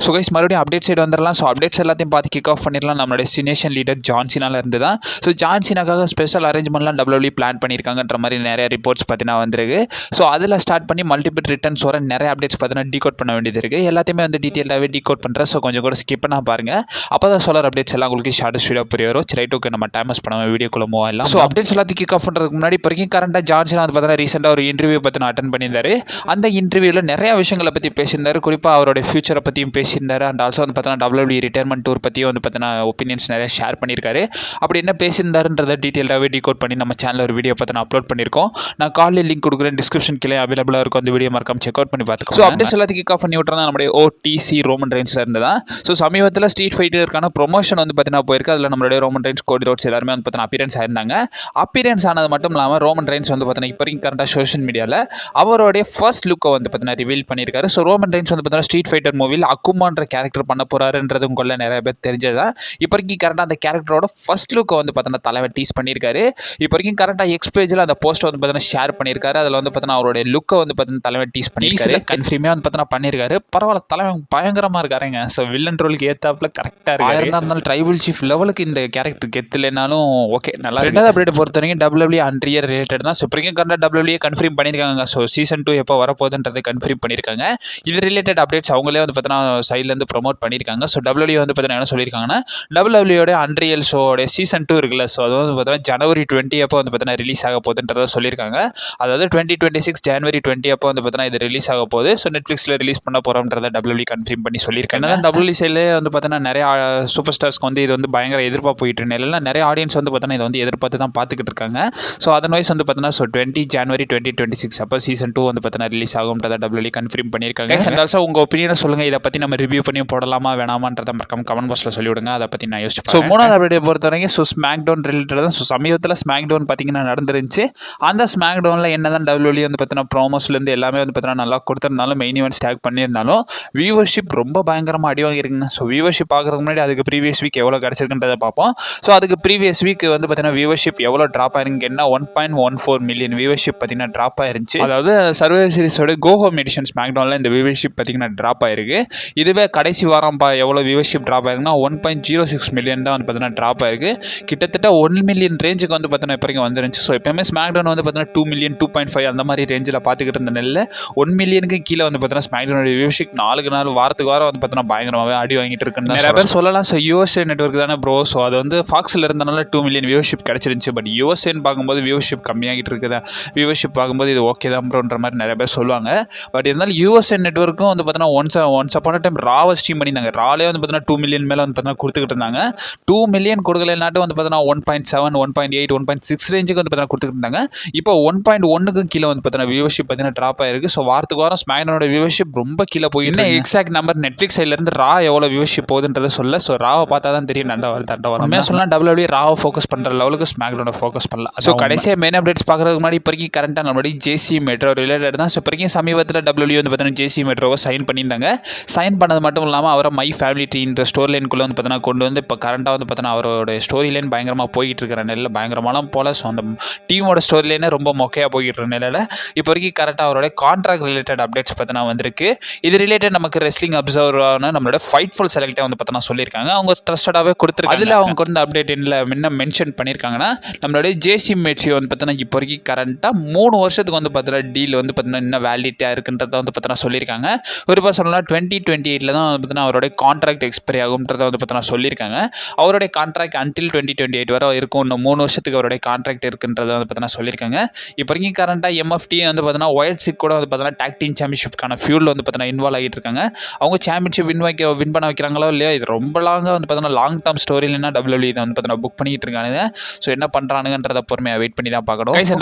So guys மறுபடியும் update side வந்துடலாம். So updates எல்லாத்தையும் பார்த்து கிக் ஆஃப் பண்ணிடலாம். நம்மளுடைய சினேஷன் லீடர் ஜான் சீனால இருந்து தான். ஸோ ஜான் சீனாக்காக ஸ்பெஷல் அரேஞ்ச்மெண்ட்லாம் WWE பிளான் பண்ணியிருக்காங்கன்ற மாதிரி நிறைய ரிப்போர்ட்ஸ் பார்த்தீங்கன்னா வந்திருக்கு. ஸோ அதில் ஸ்டார்ட் பண்ணி மல்டிபிள் ரிட்டர்ன்ஸ் வர நிறைய அப்டேட்ஸ் பார்த்தீங்கன்னா டீகோட் பண்ண வேண்டியது இருக்குது. எல்லாத்தையுமே வந்து டீட்டெயிலாகவே டீகோட் பண்ணுறேன். ஸோ கொஞ்சம் கூட ஸ்கிப் பண்ணால் பாருங்கள். அப்போ தான் சொல்கிற அப்டேட்ஸ் எல்லாம் உங்களுக்கு ஷார்ட் வீடியோ புரிய வரும். சரி ஓகே, நம்ம டைமஸ் பண்ணாமல் வீடியோக்குள்ள மூவ் ஆகலாம். ஸோ அப்டேட்ஸ் எல்லாத்தையும் கிக் ஆஃப் பண்ணுறதுக்கு முன்னாடி இப்போ வரைக்கும் கரண்டாக ஜான் சீனா வந்து பார்த்தீங்கன்னா ரீசெண்டாக ஒரு இன்டர்வியூ பார்த்தீங்கன்னா அட்டன் பண்ணியிருந்தாரு. அந்த இன்டர்வியூவில் நிறைய விஷயங்களை பற்றி பேசியிருந்தாரு. குறிப்பாக அவருடைய ஃபியூச்சரை பற்றியும் பேசியிருந்தாரு. அண்ட் ஆல்சோ வந்து பார்த்தீங்கன்னா WWE ரிட்டையர்மெண்ட் டூர் பற்றியும் வந்து பார்த்தீங்கன்னா ஒப்பீனியன்ஸ் நிறைய ஷேர் பண்ணியிருக்காரு. அப்படி என்ன பேசியிருந்தாருன்றதை டீட்டெயிலாகவே டீகோட் பண்ணி நம்ம சேனலில் ஒரு வீடியோ பார்த்தீங்கன்னா அப்லோட் பண்ணியிருக்கோம். நான் காலையில் லிங்க் கொடுக்குறேன், டிஸ்கிரிப்ஷன் கீழே அவைலபிளாக இருக்கும். அந்த வீடியோ மறக்காம செக் அவுட் பண்ணி பார்த்துக்கோ. ஸோ அப்டேட்ஸ் எல்லாத்தையும் கிக் ஆஃப் பண்ணி விட்டுறதா நம்மளுடைய OTC ரோமன் ரெயின்ஸில் இருந்து தான். ஸோ சமீபத்தில் ஸ்ட்ரீட் ஃபைட்டருக்கான ப்ரொமோஷன் வந்து பார்த்தீங்கன்னா போயிருக்கு. அதில் நம்மளுடைய ரோமன் ரெயின்ஸ், கோடி ரோட்ஸ் எல்லாருமே வந்து பார்த்தீங்கன்னா அப்பியரன்ஸ் ஆயிருந்தாங்க. அப்பியரன்ஸ் ஆனது மட்டும் இல்லாமல் ரோமன் ரெயின்ஸ் வந்து பார்த்தீங்கன்னா இப்போ வரைக்கும் கரண்டாக சோஷியல் மீடியாவில் அவருடைய ஃபர்ஸ்ட் லுக்கை வந்து பார்த்தீங்கன்னா ரிவீல் பண்ணியிருக்காரு. ஸோ ரோமன் ரெயின்ஸ் வந்து பார்த்தீங்கன்னா ஸ்ட்ரீட் ஃபைட்டர் மூவியில் அக்குமான்ற கேரக்டர் பண்ண போறாருன்றது உங்களை நிறைய பேர் தெரிஞ்சதா. இப்போ வரைக்கும் கரண்டாக அந்த கேரக்டரோட ஃபர்ஸ்ட் லுக்கை வந்து பார்த்தீங்கன்னா தலைவர் டீஸ் பண்ணியிருக்காரு. இப்போ வரைக்கும் கரண்டாக எக்ஸ்பேஜில் அந்த போஸ்ட் வந்து பார்த்தீங்கன்னா ஷேர் பண்ணியிருக்காரு. அதில் வந்து பார்த்தீங்கன்னா அவருடைய லுக்கை வந்து பார்த்தீங்கன்னா தலைவர் டீஸ் பண்ணியிருக்காரு. கன்ஃபார்மே வந்து பார்த்தீங்கன்னா பண்ணியிருக்காரு. பரவாயில்ல, தலைவன் பயங்கரமாக இருக்காருங்க. ஸோ வில்லன் ரோலுக்கு ஏற்றாப்புல கரெக்டாக இருக்காரு. இருந்தாலும் ட்ரைபிள் சீஃப் லெவலுக்கு இந்த கேரக்டர் கெத்துலனாலும் ஓகே, நல்லா ரெண்டாவது அப்டேட் பொறுத்த வரைக்கும் WWE அன்ரியர் ரிலேட்டட் தான். ஸோ இப்போ வரைக்கும் கரண்டாக WWE கன்ஃபார்ம் பண்ணியிருக்காங்க. ஸோ சீசன் 2 எப்போ வரப்போகுதுன்றதை கன்ஃபார்ம் பண்ணியிருக்காங்க. இது ரிலேட்டட் அப்டேட்ஸ் அவங்களே வந்து பார்த்தீங்கன்னா சைட்லேருந்து ப்ரொமோட் பண்ணியிருக்காங்க. ஸோ WWE வந்து பார்த்தீங்கன்னா என்ன சொல்லியிருக்காங்கன்னா, WWE அன்ரியல் ஷோடைய சீசன் 2 இருக்குல்ல, ஸோ அது வந்து பார்த்தீங்கன்னா ஜனவரி 20 அப்போ வந்து பார்த்தீங்கன்னா ரிலீஸ் ஆக போகுதுன்றதை சொல்லியிருக்காங்க. அதாவது 2026 ஜனவரி 20 அப்போ வந்து பார்த்தீங்கன்னா இது ரிலீஸ் ஆக போகுது. ஸோ நெட்ஃப்ளிக்ஸில் ரிலீஸ் பண்ண போகிறோம்ன்றதை WWE கன்ஃபார்ம் பண்ணி சொல்லியிருக்காங்க. WWE சைட்லேயே வந்து பார்த்தீங்கன்னா நிறைய சூப்பர் ஸ்டார்ஸ்க்கு வந்து இது வந்து பயங்கர எதிர்பார்ப்பு போயிட்டு இருந்தேன். நிறைய ஆடியன்ஸ் வந்து பார்த்தீங்கன்னா இதை வந்து எதிர்பார்த்து தான் பார்த்துக்கிட்டு இருக்காங்க. ஸோ அதன் வைஸ் வந்து பார்த்தீங்கன்னா 20 ஜனவரி 2026 அப்போ சீசன் 2 வந்து பார்த்தீங்கன்னா ரிலீஸ் ஆகும்ன்றதை WWE கன்ஃபார்ம் பண்ணியிருக்காங்க. அண்ட் ஆல்சோ உங்கள் ஒப்பீனியனை சொல்லுங்கள். இதை பற்றி நம்ம ரிவ்யூ பண்ணி போடலாமா வேணாமான்றதை மறக்காம கமெண்ட் பாக்ஸில் சொல்லிவிடுங்க. அதை பற்றி நான் யோசிச்சு. ஸோ மூணாவது அப்டேட் பொறுத்த வரைக்கும் ஸோ ஸ்மாக் டவுன் ரிலேட்டட் தான். ஸோ சமீபத்தில் ஸ்மாக் டவுன் பார்த்தீங்கன்னா நடந்துருந்துச்சு. அந்த ஸ்மாக் டவுனில் என்ன தான் WWE வந்து பார்த்தீங்கன்னா ப்ரோமோஸ்லேருந்து எல்லாமே வந்து பார்த்தீங்கன்னா நல்லா கொடுத்துருந்தாலும், மெயின் ஈவெண்ட் ஸ்டாக் பண்ணியிருந்தாலும் வியூவர்ஷிப் ரொம்ப பயங்கரமாக அடி வாங்கியிருக்குங்க. ஸோ வியூவர்ஷிப் பார்க்குறதுக்கு முன்னாடி அதுக்கு ப்ரீவியஸ் வீக் எவ்வளோ கிடச்சிருக்குன்றதை பார்ப்போம். ஸோ அதுக்கு ப்ரீவியஸ் வீக் வந்து பார்த்தீங்கன்னா வியூவர்ஷிப் எவ்வளோ ட்ராப் ஆயிருங்க, என்ன 1.14 மில்லியன் வியூவர்ஷிப் பார்த்தீங்கன்னா ட்ராப் ஆயிருந்துச்சு. அதாவது சர்வே சீரிஸோட கோ ஹோம் எடிஷன் ஸ்மாக் டவுனில் இந்த வியூவர்ஷிப் பார்த்தீங்கன்னா ட்ராப் ஆயிருக்கு. இதுவே கடைசி வாரம் எவ்வளோ வியூவர்ஷிப் ட்ராப் ஆயிருக்குன்னா 1.06 மில்லியன் தான் வந்து பார்த்தீங்கன்னா ட்ராப் ஆயிருக்கு. கிட்டத்தட்ட 1 மில்லியன் ரேஞ்சுக்கு வந்து பார்த்தீங்கன்னா இப்போ வரைக்கும் வந்துருந்துச்சு. ஸோ எப்பவுமே ஸ்மாக் டவுன் வந்து பார்த்தீங்கன்னா 2 மில்லியன் 2.5 அந்த மாதிரி ரேஞ்சில் பார்த்துக்கிட்டு இருந்த நெல்ல 1 மில்லியனுக்கு கீழே வந்து பார்த்தீங்கன்னா ஸ்மாக் டவுனோட வியூவர்ஷிப் நாளுக்கு நாள் வாரத்துக்கு வாரம் வந்து பார்த்தீங்கன்னா பயங்கரமாகவே அடி வாங்கிட்டு இருக்குன்னு நிறைய பேர் சொல்லலாம். ஸோ USA நெட்வொர்க் தானே ப்ரோ. ஸோ அது வந்து ஃபாக்ஸில் இருந்தனால 2 மில்லியன் வியூவர்ஷிப் கிடச்சிருந்துச்சு. பட் USAன்னு பார்க்கும்போது வியூவர்ஷிப் கம்மியாகிட்டு இருக்குதா. வியூவர்ஷிப் பார்க்கும்போது இது ஓகே தான் ப்ரோன்ற மாதிரி நிறைய பேர் சொல்லுவாங்க. பட் இருந்தாலும் USA நெட்வொர்க்கும் வந்து பார்த்தீங்கன்னா ஒன்ஸ் அப்பான டைம் ராவை ஸ்ட்ரீம் பண்ணியிருந்தாங்க. ராலே வந்து பார்த்தீங்கன்னா 2 மில்லியன் மேலே வந்து பார்த்தீங்கன்னா கொடுத்துக்கிட்டு இருந்தாங்க. 2 மில்லியன் கொடுக்கலனாட்டும் வந்து பார்த்தீங்கன்னா 1.7 1.8 1.6 ரேஞ்சுக்கு வந்து பார்த்தீங்கன்னா கொடுத்துக்கிட்டு இருந்தாங்க. இப்போ 1.1க்கு கீழே வந்து பார்த்தீங்கன்னா வியூவர்ஷிப் பார்த்தீங்கன்னா ட்ராப் ஆயிருக்கு. ஸோ வாரத்துக்கு வாரம் ஸ்மாக்டவுனோட வியூவர்ஷிப் ரொம்ப கீழே போயிட்டு எக்ஸாக்ட் நம்பர் நெட்ஃப்ளிக்ஸ் சைட்லேருந்து ரா எவ்வளோ வியூவர்ஷிப் போகுதுன்றதை சொல்ல. ஸோ ராவை பார்த்தா தான் தெரியும். தண்டவாளம் சொல்லலாம். WWE ராவை ஃபோக்கஸ் பண்ணுற லெவலுக்கு ஸ்மாக்டவுனை ஃபோக்கஸ் பண்ணலாம். ஸோ கடைசியாக மெயின் அப்டேட்ஸ் பார்க்குறதுக்கு முன்னாடி இப்போ வரைக்கும் கரண்ட்டாக நம்மளுடைய JC மெட்ரோ ரிலேட்டட் தான். ஸோ இப்போ வரைக்கும் சமீபத்தில் WWE வந்து பார்த்தீங்கன்னா JC மெட்ரோவை சைன் பண்ணியிருந்தாங்க. சைன் பண்ணது மட்டும் இல்லாமல் அவரை மை ஃபேமிலி ட்ரீ இந்த ஸ்டோரி லைனுக்குள்ளே வந்து பார்த்தீங்கன்னா கொண்டு வந்து இப்போ கரண்ட்டாக வந்து பார்த்தீங்கன்னா அவரோட ஸ்டோரி லைன் பயங்கரமாக போய்கிட்டு இருக்கிற நிலையில் பயங்கரமாலாம் போல. ஸோ அந்த டீமோட ஸ்டோரி லைனே ரொம்ப மொக்கையாக போய்கிட்டு இருக்கிற நிலையில் இப்போ வரைக்கும் கரெக்டாக அவரோட கான்ட்ராக்ட் ரிலேட்டட் அப்டேட்ஸ் பார்த்தீங்கன்னா வந்திருக்கு. இது ரிலேட்டட் நமக்கு ரெஸ்லிங் அப்சர்வரான நம்மளோட ஃபைட்ஃபுல் செலக்டே வந்து பார்த்தீங்கன்னா சொல்லியிருக்காங்க. அவங்க ட்ரஸ்டடாகவே கொடுத்துருக்காங்க. அதில் அவங்க கொண்டு அப்டேட் என்ன மென்ஷன் பண்ணியிருக்காங்கன்னா, நம்மளுடைய JC மெட்ரியோ வந்து பார்த்தீங்கன்னா இப்போ வரைக்கும் கரண்ட்டாக 3 வருஷத்துக்கு வந்து பார்த்தீங்கன்னா டீல் வந்து பார்த்தீங்கன்னா இன்னும் வேலிட்டியாக இருக்குன்றத வந்து பார்த்தீங்கன்னா சொல்லியிருக்காங்க. குறிப்பாக சொல்லலாம் 2028 தான் வந்து பார்த்தீங்கன்னா அவருடைய கான்ட்ராக்ட் எக்ஸ்பைரி ஆகும்ன்றத வந்து பார்த்தீங்கன்னா சொல்லியிருக்காங்க. அவருடைய கான்ட்ராக்ட் அன்டில் 2028 வரை இருக்கும். இன்னும் 3 வருஷத்துக்கு அவருடைய கான்ட்ராக்ட் இருக்குன்றத வந்து பார்த்தீங்கன்னா சொல்லியிருக்காங்க. இப்போ வரைக்கும் கரண்ட்டாக MFT வந்து பார்த்தீங்கன்னா ஒயிட் சிக் கூட வந்து பார்த்தீங்கன்னா டாக் டீம் சாம்பியன்ஷிப்கான ஃபியூலில் வந்து பார்த்தீங்கன்னா இன்வால்வ் ஆகிட்டு இருக்காங்க. அவங்க சாம்பியன்ஷிப் வின் பண்ண வைக்கிறாங்களோ இல்லையா, இது ரொம்ப லாங்காக வந்து பார்த்தீங்கன்னா லாங் டேர்ம் ஸ்டோரி இல்லைன்னா WWE இதை வந்து பார்த்தீங்கன்னா புக் பண்ணிட்டு இருக்காங்க. ஸோ என்ன பண்ணுறானுங்கன்றத பொறுமையாக வெயிட் பண்ணி தான் பார்க்கணும்.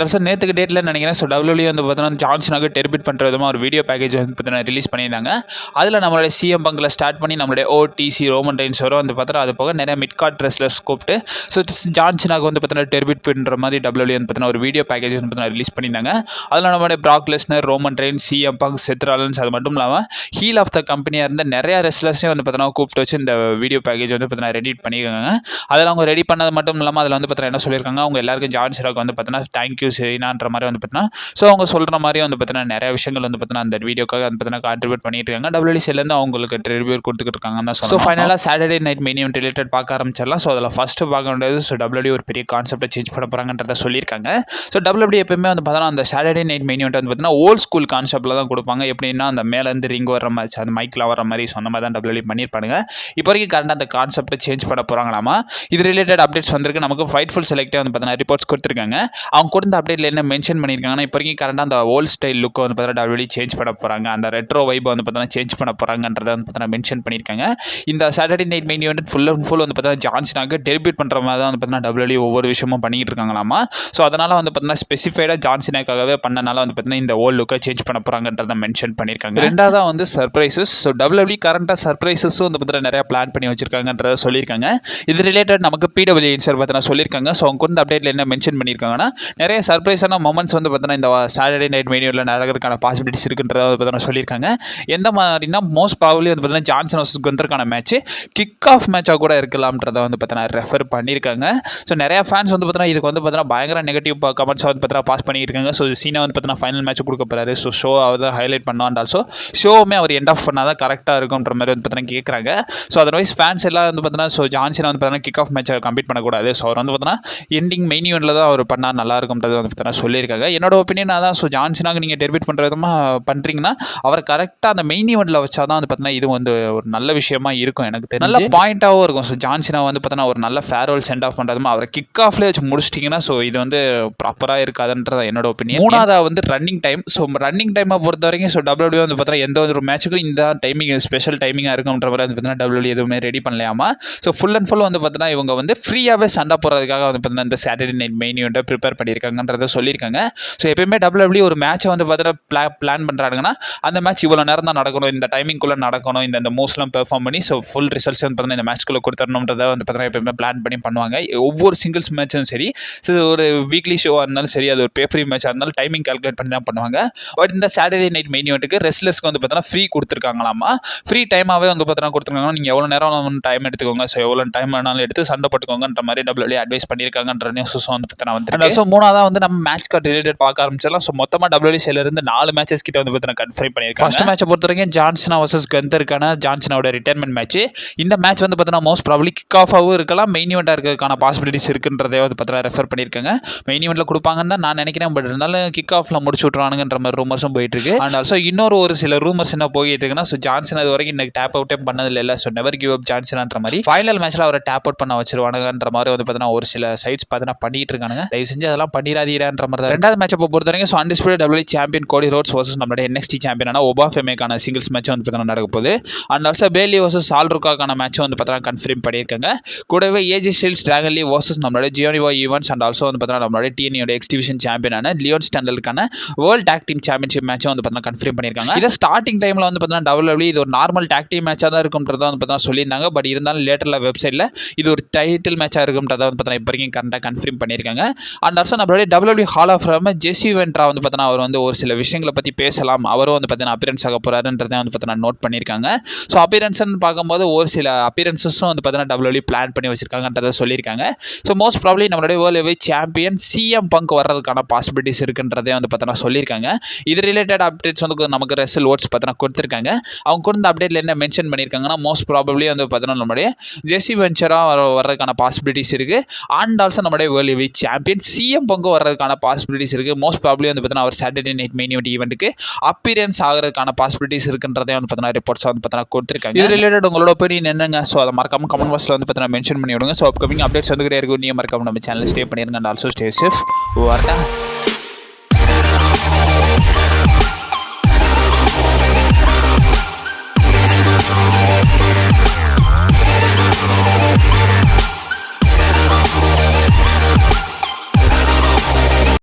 நேற்றுக்கு டேட்டில் நினைக்கிறேன். ஸோ WWE வந்து பார்த்தீங்கன்னா ஜான்சனாக டெர்பிட் பண்ணுற விதமாக ஒரு வீடியோ பேக்கேஜ் வந்து பார்த்தீங்கன்னா ரிலீஸ் பண்ணியிருந்தாங்க. அதில் நம்மளுடைய CM பங்கில் ஸ்டார்ட் பண்ணி நம்மளுடைய OTC ரோமன் ரெயின்ஸ் வரும் வந்து பார்த்தா அது போக நிறைய மிட் கார்ட் ரெஸ்லர்ஸ் கூப்பிட்டு ஸோ ஜான்சனாக வந்து பார்த்தீங்கன்னா டெர்பிட் பண்ணுற மாதிரி WWE வந்து பார்த்தீங்கன்னா ஒரு வீடியோ பேக்கேஜ் வந்து பார்த்தீங்கன்னா ரிலீஸ் பண்ணியிருந்தாங்க. அதில் நம்மளுடைய Brock Lesnar, Roman Reigns, CM Punk, Seth Rollins, அது மட்டும் இல்லாமல் ஹீல் ஆஃப் த கம்பெனியாக இருந்த நிறைய ரெஸ்லர்ஸையும் வந்து பார்த்தீங்கன்னா கூப்பிட்டு வச்சு இந்த வீடியோ பேக்கேஜ் வந்து பார்த்தீங்கன்னா ரெடி பண்ணியிருக்காங்க. அதில் அவங்க ரெடி பண்ணது மட்டும் இல்லாமல் அதில் வந்து பார்த்தீங்கன்னா என்ன சொல்லியிருக்காங்க, அவங்க எல்லாருக்கும் ஜான்சனாக வந்து பார்த்தீங்கன்னா தேங்க்யூ சரினான்ற மாதிரி வந்து பார்த்தீங்கன்னா ஸோ அவங்க சொல்கிற மாதிரி வந்து பார்த்தீங்கன்னா நிறைய விஷயங்கள் வந்து பார்த்தீங்கன்னா அந்த வீடியோக்காக வந்து பார்த்தீங்கன்னா கான்ட்ரிபியூட் பண்ணிட்டு இருக்காங்க. WWE சைட்லேருந்து அவங்க உங்களுக்கு ரிவ்யூ கொடுத்துக்கிட்டு இருக்காங்கன்னு தான் சொல்லணும். ஸோ ஃபைனலாக Saturday night main event related பார்க்க ஆரம்பிச்சிடலாம். ஸோ அதில் ஃபஸ்ட்டு பார்க்க வேண்டியது ஸோ WWE ஒரு பெரிய கான்செப்ட்டை சேஞ்ச் பண்ண போகிறாங்கன்றத சொல்லியிருக்காங்க. ஸோ WWE எப்பவுமே வந்து பார்த்தோன்னா அந்த சாட்டர்டே நைட் மெயின் ஈவெண்ட் வந்து பார்த்தீங்கன்னா ஓல்ட் ஸ்கூல் கான்செப்ட்டில் தான் கொடுப்பாங்க. எப்படின்னா அந்த மேலேருந்து ரிங் வர மாதிரி அந்த மைக்கில் வர மாதிரி சொன்ன மாதிரி தான் WWE பண்ணியிருப்பாங்க. இப்போ வரைக்கும் கரண்டாக அந்த கான்செப்ட்டை சேஞ்ச் பண்ண போகிறாங்களாமா. இது ரிலேட்டட் அப்டேட்ஸ் வந்திருக்கு. நமக்கு ஃபைட்ஃபுல் செலக்டே வந்து பார்த்தீங்கன்னா ரிப்போர்ட்ஸ் கொடுத்துருக்காங்க. அவங்க கொடுத்த அப்டேட்டில் என்ன மென்ஷன் பண்ணியிருக்காங்கன்னா இப்போ வரைக்கும் கரண்டாக அந்த ஓல்ட் ஸ்டைல் லுக்கை வந்து பார்த்தீங்கன்னா WWE சேஞ்ச் பண்ண போகிறாங்க. அந்த ரெட்ரோ வைப் வந்து பார்த்தீங்கன்னா சேஞ்ச் பண்ண போகிறாங்கன்றதை வந்து பார்த்தீங்கன்னா மென்ஷன் பண்ணியிருக்காங்க. இந்த Saturday night main event full and full வந்து பார்த்தீங்கன்னா ஜான் சீனாக்கு டெபியூட் பண்ணுற மாதிரி தான் வந்து பார்த்தீங்கன்னா WWE ஒவ்வொரு விஷயமும் பண்ணிட்டு இருக்காங்களாமா. ஸோ அதனால் வந்து பார்த்தீங்கன்னா ஸ்பெசிஃபைடாக ஜான் சீனாக்காகவே பண்ணனால வந்து பார்த்தீங்கன்னா இந்த ஓல்ட் லுக்கை சேஞ்ச் பண்ண போகிறாங்கன்றதை மென்ஷன் பண்ணியிருக்காங்க. ரெண்டாவதாக வந்து சர்ப்ரைசஸ். ஸோ WWE கரண்டாக சர்ப்ரைசஸும் வந்து பார்த்தீங்கன்னா நிறையா பிளான் பண்ணி வச்சிருக்காங்கன்றதை சொல்லியிருக்காங்க. இது ரிலேட்டட் நமக்கு PW சார் பார்த்தீங்கன்னா சொல்லியிருக்காங்க. ஸோ அவங்க கொண்டு அப்டேட்டில் என்ன மென்ஷன் பண்ணியிருக்காங்கன்னா நிறைய சர்ப்ரைஸான மொமெண்ட்ஸ் வந்து பார்த்தீங்கன்னா இந்த சாட்டர்டே நைட் மெயின் ஈவெண்ட்டில் நடக்கிறதுக்கான பாசிபிலிட்டிஸ் இருக்குன்றதை வந்து பார்த்தீங்கன்னா சொல்லியிருக்காங்க. எந்த மாதிரினா மோஸ்ட் ப்ராபபிலி வந்து பார்த்தீங்கன்னா ஜான்சன் வர்சஸ் குந்தருக்கான மேட்ச் கிக் ஆஃப் மேட்சாக கூட இருக்கலாம்ன்றதை வந்து பார்த்தீங்கன்னா ரெஃபர் பண்ணியிருக்காங்க. ஸோ நிறையா ஃபேன்ஸ் வந்து பார்த்தீங்கன்னா இதுக்கு வந்து பார்த்தீங்கன்னா பயங்கர நெகட்டிவ் கமெண்ட்ஸ் வந்து பார்த்தீங்கன்னா பாஸ் பண்ணிட்டு இருக்காங்க. ஸோ சீனா வந்து பார்த்தீங்கன்னா ஃபைனல் மேட்ச் கொடுக்க போகிறாரு. ஸோ ஷோ அவர் தான் ஹைலைட் பண்ணோம். அண்ட் ஆல்சோ ஷோவுமே அவர் எண்ட் ஆஃப் பண்ணால் தான் கரெக்டாக இருக்கும்ன்ற மாதிரி வந்து பார்த்தீங்கன்னா கேட்குறாங்க. ஸோ அதர்வைஸ் ஃபேன்ஸ் எல்லாம் வந்து பார்த்தீங்கன்னா ஸோ ஜான்சன் வந்து பார்த்தீங்கன்னா கிக் ஆஃப் மேட்சை கம்ப்ளீட் பண்ணக்கூடாது. ஸோ அவர் வந்து பார்த்தீங்கன்னா எண்டிங் மெயின் ஈவெண்ட்டில் தான் அவர் பண்ணால் நல்லா இருக்கும்ன்றது வந்து பார்த்தீங்கன்னா சொல்லியிருக்காங்க. என்னோட ஒப்பீனியன் அதான். ஸோ ஜான்சனாக நீங்கள் டெபியூட் பண்ணுற விதமாக பண்ணுறீங்கன்னா அவர் கரெக்டாக அந்த மெயின் ஈவெண்ட்டில் வச்சா தான் வந்து பார்த்தீங்கன்னா இது வந்து ஒரு நல்ல விஷயமா இருக்கும். எனக்கு தெரியும் நல்ல பாயிண்ட்டாகவும் இருக்கும். ஸோ ஜான்சனா வந்து பார்த்தீங்கன்னா ஒரு நல்ல ஃபேர்வெல் சென்ட் ஆஃப் பண்ணுறதுமா அவரை கிக் ஆஃப்லேயே வச்சு முடிச்சிட்டிங்கன்னா ஸோ இது வந்து ப்ராப்பராக இருக்காதுன்றது என்னோட ஒப்பீனியன். மூணாவதாக வந்து ரன்னிங் டைம். ஸோ ரன்னிங் டைமை பொறுத்த வரைக்கும் ஸோ WWE வந்து பார்த்தீங்கன்னா எந்த ஒரு மேட்சுக்கும் இந்த டைமிங் ஸ்பெஷல் டைமிங்காக இருக்கும்ன்ற மாதிரி வந்து பார்த்தீங்கன்னா WWE எதுவுமே ரெடி பண்ணலையாமா. ஸோ ஃபுல் அண்ட் ஃபுல் வந்து பார்த்தீங்கன்னா இவங்க வந்து ஃப்ரீயாகவே சண்டை போடுறதுக்காக வந்து பார்த்தீங்கன்னா இந்த சாட்டர்டே நைட் மெயின் ஈவெண்ட்டை ப்ரிப்பேர் பண்ணியிருக்காங்கன்றதை சொல்லியிருக்காங்க. ஸோ எப்பயுமே WWE ஒரு மேட்சை வந்து பார்த்தீங்கன்னா பிளான் பண்ணுறாங்கன்னா அந்த மேட்ச் இவ்வளோ நேரம் தான் நடக்கணும், இந்த டைமிங்குள்ளே நடக்கணும், இந்த மூவ்ஸ்லாம் பெர்ஃபார்ம் பண்ணி ஸோ ஃபுல் ரிசல்ட்ஸ் வந்து பார்த்தீங்கன்னா இந்த மேட்ச்க்குள்ளே கொடுத்துடணுன்றதை வந்து பார்த்தீங்கன்னா எப்பயுமே பிளான் பண்ணி பண்ணுவாங்க. ஒவ்வொரு சிங்கிள்ஸ் மேட்சும் சரி, ஸோ ஒரு வீக்லி ஷோவாக இருந்தாலும் சரி, அது ஒரு பேப்பரி மேட்சாக இருந்தாலும் டைமிங் கால்குலேட் பண்ணி தான் பண்ணுவாங்க. பட் இந்த சாட்டர்டே நைட் மெயின் ஈவெண்ட்டுக்கு ரெஸ்லர்ஸ்க்கு வந்து பார்த்தீங்கன்னா ஃப்ரீ கொடுத்துருக்காங்களாமா. ஃப்ரீ டைமாகவே வந்து பார்த்தீங்கன்னா கொடுத்துருக்காங்க. நீங்கள் எவ்வளோ நேரம் டைம் எடுத்துக்கோங்க, ஸோ எவ்வளோ டைம் வேணாலும் எடுத்து சண்டை போட்டுக்கோங்கன்ற மாதிரி WWE அட்வைஸ் பண்ணியிருக்காங்கன்ற நியூஸும் வந்து பார்த்தீங்கன்னா வந்து. ஸோ மூணாவதாக வந்து நம்ம மேட்ச் கார்டு ரிலேட்டட் பார்க்க ஆரம்பிச்சிடலாம். ஸோ மொத்தமாக WWE சைடிலிருந்து 4 மேட்சஸ் கிட்ட வந்து பார்த்தீங்கன்னா கன்ஃபார்ம் பண்ணியிருக்காங்க. ஃபர்ஸ்ட் மேட்சை பொறுத்த வரைக்கும் ஜான்சனா வர்சஸ் கந்தருக்கான ஜான்சனாவோட ரிட்டையர்மெண்ட் மேட்ச். இந்த மேட்ச் வந்து பார்த்தீங்கன்னா மோஸ்ட் ப்ராபபிலி கிக் ஆஃபாகவும் இருக்கலாம், மெயின் ஈவெண்ட்டாக இருக்கிறதுக்கான பாசிபிலிட்டிஸ் இருக்குன்றதே வந்து பார்த்தீங்கன்னா ரெஃபர் பண்ணியிருக்காங்க. மெயின் ஈவெண்ட்டில் கொடுப்பாங்கன்னு தான் நான் நினைக்கிறேன். பட் இருந்தாலும் கிக் ஆஃபில் முடிச்சு விட்ருவானுங்கன்ற மாதிரி ரூமர்ஸும் போயிட்டு இருக்கு. அண்ட் ஆல்சோ இன்னொரு ஒரு சில ரூமர்ஸ் என்ன போயிட்டு இருக்குன்னா ஸோ ஜான்சன் அது வரைக்கும் இன்னைக்கு டேப் அவுட்டே பண்ணதில்லை இல்லை. ஸோ நெவர் கிவ் அப் ஜான்சனான்ற மாதிரி ஃபைனல் மேட்ச்சில் அவரை டேப் அவுட் பண்ண வச்சிருவானுங்கன்ற மாதிரி வந்து பார்த்தீங்கன்னா ஒரு சில சைட்ஸ் பார்த்தீங்கன்னா பண்ணிட்டு இருக்காங்க. தயவு செஞ்சு அதெல்லாம் பண்ணிடாதீங்கன்ற மாதிரி தான். ரெண்டாவது மேட்சை பொறுத்த வரைக்கும் ஸோ அன்டிஸ்பியூட்டட் WWE சாம்பியன் கோடி ரோட்ஸ் வர்சஸ் நம்மளுடைய NXT சாம்பியனான ஒபா ஃபெமேக்கான சிங்கிள்ஸ் மேட்ச் வந்து பார்த்தீங்கன்னா நடக்க போகுது. அண்ட் ஆல்சோ பேலி வர்சஸ் ஆல்ருக்கான மேட்ச் வந்து பார்த்தீங்கன்னா கன்ஃபார்ம் பண்ணியிருக்காங்க. கூடவே AJ Styles Dragon Lee versus நம்மளுடைய ஜியோனிவா ஈவென்ட்ஸ் அண்ட் ஆல்சோ வந்து பார்த்தீங்கன்னா நம்மளுடைய TNA எக்ஸ் டிவிஷன் சாம்பியனான லியோன் ஸ்டாண்டலுக்கான வேர்ல்ட் டாக் டீம் சாம்பியன்ஷிப் மேட்சும் வந்து பார்த்தீங்கன்னா கன்ஃபார்ம் பண்ணியிருக்காங்க. இதை ஸ்டார்டிங் டைமில் வந்து பார்த்தீங்கன்னா WWE இது ஒரு நார்மல் டாக் டீம் மேட்சாக தான் இருக்கும்ன்றத வந்து பார்த்தீங்கன்னா சொல்லியிருந்தாங்க. பட் இருந்தாலும் லேட்டரில் வெப்சைட்டில் இது ஒரு டைட்டில் மேட்சாக இருக்கும்ன்றத வந்து பார்த்தீங்கன்னா இப்போ வரைக்கும் கரெக்டாக கன்ஃபார்ம் பண்ணியிருக்காங்க. அண்ட் ஆல்சோ நம்மளுடைய WWE ஹால் ஆஃப் ஃபேம் ஜெசி வென்ட்ரா வந்து பார்த்தீங்கன்னா அவர் வந்து ஒரு சில விஷயங்களை பற்றி பேசலாம், அவரும் வந்து பார்த்தீங்கன்னா அப்பியரன்ஸ் ஆக போகிறாருன்றதை வந்து பார்த்தீங்கன்னா நோட் பண்ணியிருக்காங்க. ஸோ அப்பியரன்ஸ்னு பார்க்கும்போது ஒரு சில அப்பியரன்ஸஸும் வந்து பார்த்தீங்கன்னா WWE பிளான் பண்ணி வச்சிருக்காங்கன்றதை சொல்லியிருக்காங்க. ஸோ மோஸ்ட் ப்ராபபிலி நம்மளுடைய world heavyweight champion CM bunk வர்றதுக்கான பாசிபிலிட்டிஸ் இருக்குன்றதே வந்து பார்த்தீங்கன்னா சொல்லியிருக்காங்க. இது ரிலேட்டட் அப்டேட்ஸ் வந்து நமக்கு ரெசல் ஓட்ஸ் பார்த்தீங்கன்னா கொடுத்துருக்காங்க. அவங்க கொடுத்த அப்டேட்டில் என்ன மென்ஷன் பண்ணியிருக்காங்கன்னா மோஸ்ட் ப்ராபபிலி வந்து பார்த்தீங்கன்னா நம்மளுடைய ஜெசி வென்ச்சராக வர்றதுக்கான பாசிபிலிட்டிஸ் இருக்குது. அண்ட் ஆல்சோ நம்மளுடைய வேர்ல்ட் ஹெவிவெயிட் சாம்பியன் CM பங்கு வர்றதுக்கான பாசிபிலிட்டிஸ் இருக்குது. மோஸ்ட் ப்ராபபிலி வந்து பார்த்தீங்கன்னா அவர் சாட்டர்டே நைட் மெயின் ஈவெண்ட்டுக்கு அப்பியரன்ஸ் ஆகிறதுக்கான பாசிபிலிட்டிஸ் இருக்குன்றதே வந்து பார்த்தீங்கன்னா ரிப்போர்ட்ஸ் வந்து பார்த்தீங்கன்னா கொடுத்துருக்காங்க. இது ரிலேட்டட் உங்களோட ஒப்பீனியன் என்னங்க? ஸோ அதை மறக்காம கமெண்ட் பாக்ஸில் வந்து பார்த்தீங்கன்னா மென்ஷன் பண்ணி விடுங்க. ஸோ அப்கமிங் அப்டேட்ஸ் வந்து கிடையாது. நீங்கள் மறக்காம நம்ம சேனல் ஸ்டே பண்ணிடுங்க. And also stay safe. வரட்டா.